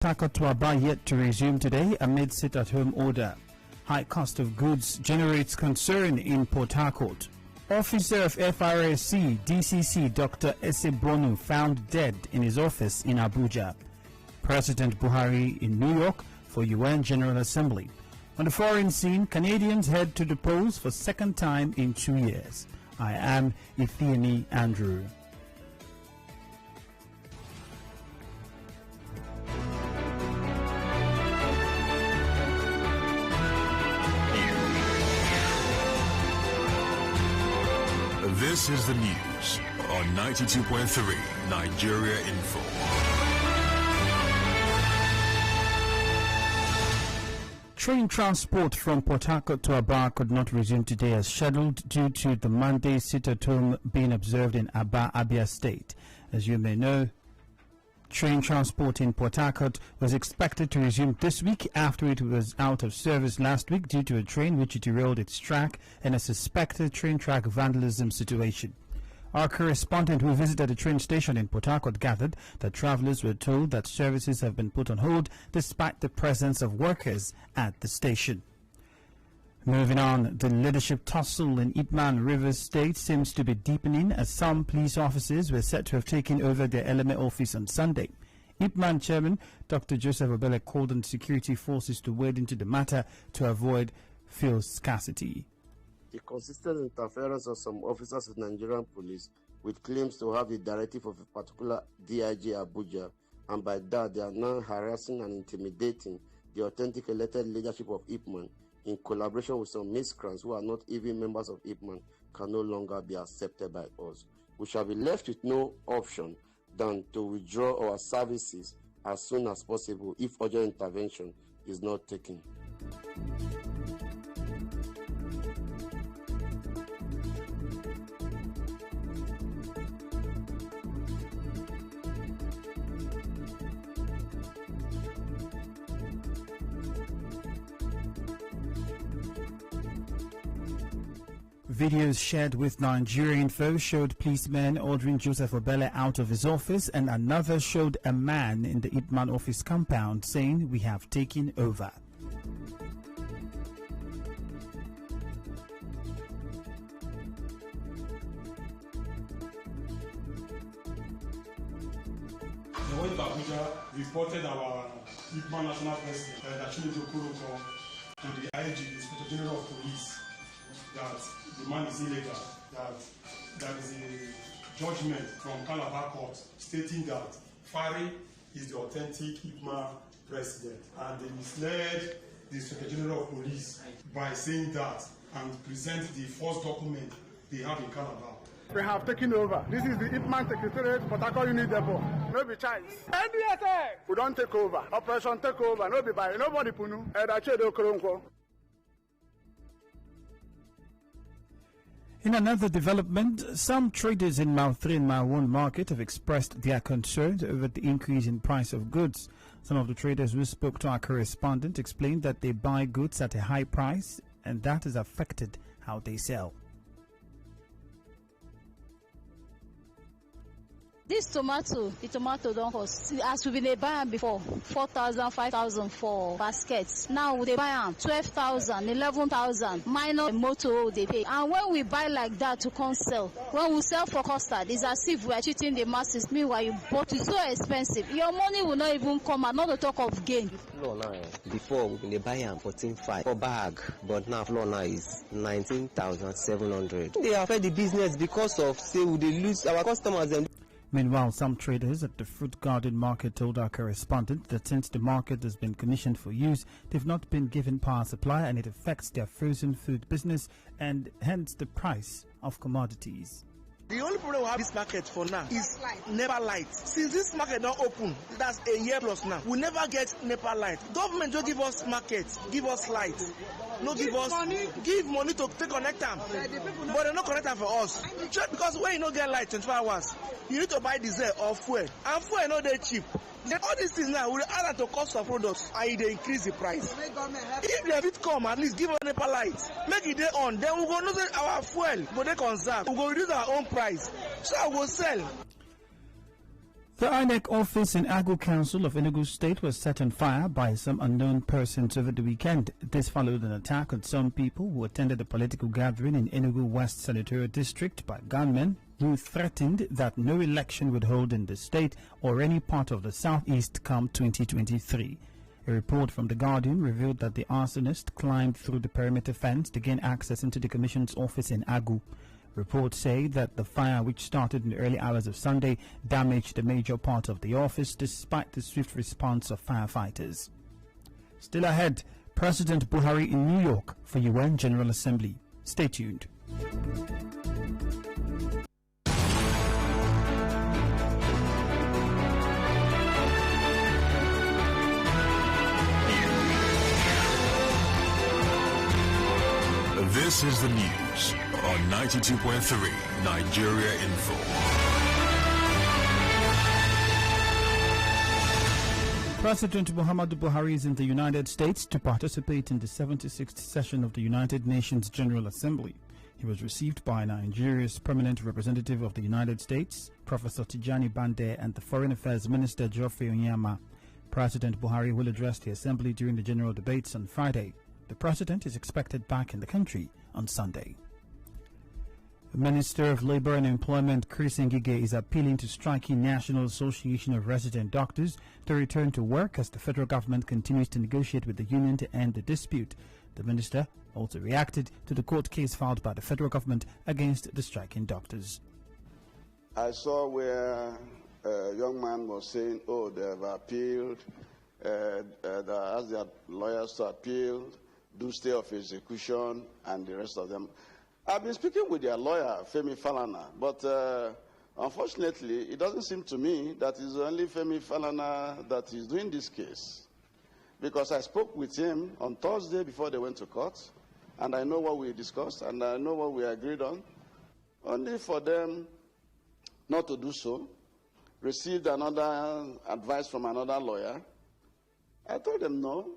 Takotwaba yet to resume today amid sit-at-home order. High cost of goods generates concern in Port Harcourt. Officer of FRSC DCC Dr. Esebonu found dead in his office in Abuja. President Buhari in New York for UN General Assembly. On the foreign scene, Canadians head to the polls for second time in 2 years. I am Ifeanyi Andrew. This is the news on 92.3 Nigeria Info. Train transport from Port Harcourt to Aba could not resume today as scheduled due to the Monday sit-at-home being observed in Aba, Abia State. As you may know, train transport in Port Harcourt was expected to resume this week after it was out of service last week due to a train which derailed its track and a suspected train track vandalism situation. Our correspondent who visited the train station in Port Harcourt gathered that travelers were told that services have been put on hold despite the presence of workers at the station. Moving on, the leadership tussle in Ipman, Rivers State seems to be deepening as some police officers were said to have taken over their LMA office on Sunday. Ipman Chairman Dr. Joseph Obele called on security forces to wade into the matter to avoid fuel scarcity. The consistent interference of some officers of Nigerian police with claims to have the directive of a particular DIG Abuja, and by that they are now harassing and intimidating the authentic elected leadership of Ipman in collaboration with some miscreants who are not even members of Ipman can no longer be accepted by us. We shall be left with no option than to withdraw our services as soon as possible if urgent intervention is not taken. Videos shared with Nigeria Info showed policemen ordering Joseph Obele out of his office, and another showed a man in the Ipman office compound saying, "We have taken over." They went to Abuja, reported our Ipman National President, to the IG, the Inspector General of Police, that the man is illegal, that there is a judgment from Calabar Court stating that Fari is the authentic Ipman president, and they misled the Inspector General of Police by saying that and present the false document they have in Calabar. We have taken over. This is the Ipman Secretariat, Port Harcourt Unit Depot. No be choice. NDSA! We don't take over. Operation take over. No be by nobody punu. In another development, some traders in Mile 3 and Mile 1 market have expressed their concerns over the increase in price of goods. Some of the traders who spoke to our correspondent explained that they buy goods at a high price and that has affected how they sell. This tomato, the tomato don't cost, as we've been buying before, 4,000, 5,000 for baskets. Now they buy them 12,000, 11,000, minus motor they pay. And when we buy like that to come sell, when we sell for custard, it's as if we are cheating the masses. Meanwhile, you bought it so expensive. Your money will not even come out, not to talk of gain. Flour now, before we been buy them 14,500 for bag, but now flour now is 19,700. They affect the business because of, say, we lose our customers. And meanwhile, some traders at the fruit garden market told our correspondent that since the market has been commissioned for use, they've not been given power supply and it affects their frozen food business and hence the price of commodities. The only problem we have this market for now is NEPA light. Since this market not open, that's a year plus now, we never get NEPA light. Government don't give us market, give us light. No give us money. Give money to connect them, but they not connect them for us. Just because when you don't get light 24 hours, you need to buy diesel or fuel, and fuel not that cheap. Then all these things now will add to cost of products, and they increase the price. If they fit come, at least give us NEPA light, make it day on. Then we go know that our fuel, but they conserve. We go reduce our own price, so I will sell. The INEC office in Agu Council of Enugu State was set on fire by some unknown persons over the weekend. This followed an attack on some people who attended a political gathering in Enugu West Senatorial District by gunmen who threatened that no election would hold in the state or any part of the southeast come 2023. A report from The Guardian revealed that the arsonist climbed through the perimeter fence to gain access into the Commission's office in Agu. Reports say that the fire, which started in the early hours of Sunday, damaged a major part of the office despite the swift response of firefighters. Still ahead, President Buhari in New York for UN General Assembly. Stay tuned. This is the news on 92.3 Nigeria Info. President Muhammadu Buhari is in the United States to participate in the 76th session of the United Nations General Assembly. He was received by Nigeria's permanent representative of the United States, Professor Tijani Bande, and the Foreign Affairs Minister Geoffrey Onyema. President Buhari will address the assembly during the general debates on Friday. The president is expected back in the country on Sunday. The Minister of Labour and Employment, Chris Ngige, is appealing to striking National Association of Resident Doctors to return to work as the federal government continues to negotiate with the union to end the dispute. The minister also reacted to the court case filed by the federal government against the striking doctors. I saw where a young man was saying, oh, they have appealed, they asked their lawyers to appeal, do stay of execution, and the rest of them. I've been speaking with their lawyer, Femi Falana, but unfortunately, it doesn't seem to me that it's only Femi Falana that is doing this case. Because I spoke with him on Thursday before they went to court, and I know what we discussed, and I know what we agreed on. Only for them not to do so, received another advice from another lawyer. I told them no.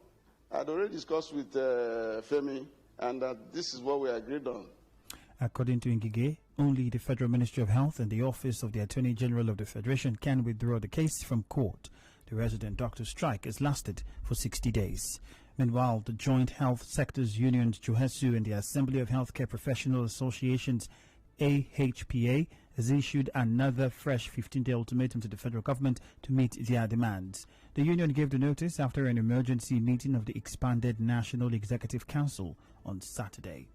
I'd already discussed with Femi, and that this is what we agreed on. According to Ngige, only the Federal Ministry of Health and the Office of the Attorney General of the Federation can withdraw the case from court. The resident doctor strike has lasted for 60 days. Meanwhile, the Joint Health Sectors Unions, JOHESU, and the Assembly of Healthcare Professional Associations, AHPA, has issued another fresh 15-day ultimatum to the federal government to meet their demands. The union gave the notice after an emergency meeting of the expanded National Executive Council on Saturday.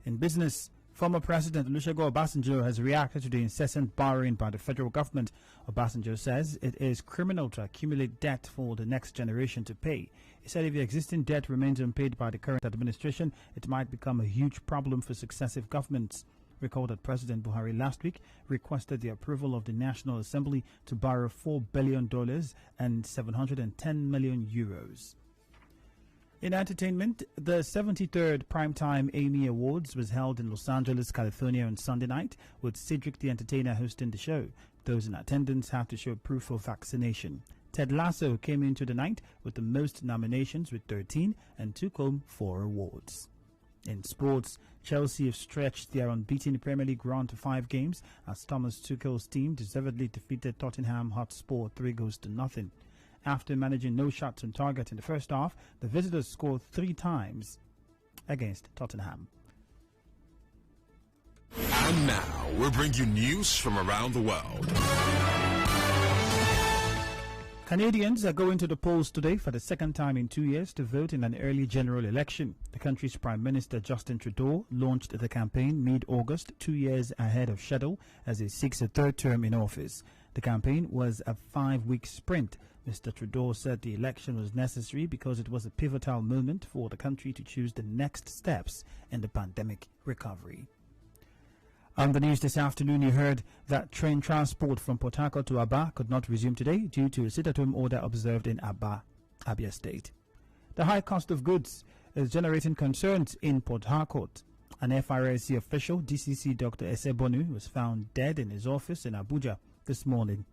In business, former President Olusegun Obasanjo has reacted to the incessant borrowing by the federal government. Obasanjo says it is criminal to accumulate debt for the next generation to pay. He said if the existing debt remains unpaid by the current administration, it might become a huge problem for successive governments. Recall that President Buhari last week requested the approval of the National Assembly to borrow $4 billion and 710 million euros. In entertainment, the 73rd Primetime Emmy Awards was held in Los Angeles, California on Sunday night, with Cedric the Entertainer hosting the show. Those in attendance have to show proof of vaccination. Ted Lasso came into the night with the most nominations with 13 and took home 4 awards. In sports, Chelsea have stretched their unbeaten Premier League run to 5 games as Thomas Tuchel's team deservedly defeated Tottenham Hotspur 3-0. After managing no shots on target in the first half, the visitors scored 3 times against Tottenham. And now, we'll bring you news from around the world. Canadians are going to the polls today for the second time in 2 years to vote in an early general election. The country's Prime Minister Justin Trudeau launched the campaign mid-August, 2 years ahead of schedule, as he seeks a third term in office. The campaign was a 5-week sprint. Mr. Trudeau said the election was necessary because it was a pivotal moment for the country to choose the next steps in the pandemic recovery. On the news this afternoon, you heard that train transport from Port Harcourt to Aba could not resume today due to a sit-at-home order observed in Aba, Abia State. The high cost of goods is generating concerns in Port Harcourt. An FRSC official, DCC Dr. Esebonu, was found dead in his office in Abuja this morning.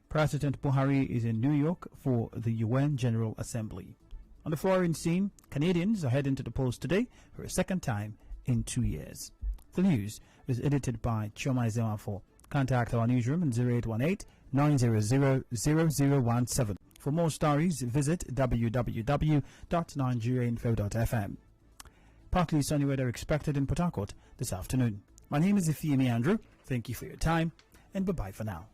President Buhari is in New York for the UN General Assembly. On the foreign scene, Canadians are heading to the polls today for a second time in 2 years. The news was edited by Choma Ezewafo. Contact our newsroom on 0818 900-0017. For more stories, visit www.nigeriainfo.fm. Partly sunny weather expected in Port Harcourt this afternoon. My name is Ifeimi Andrew. Thank you for your time, and bye-bye for now.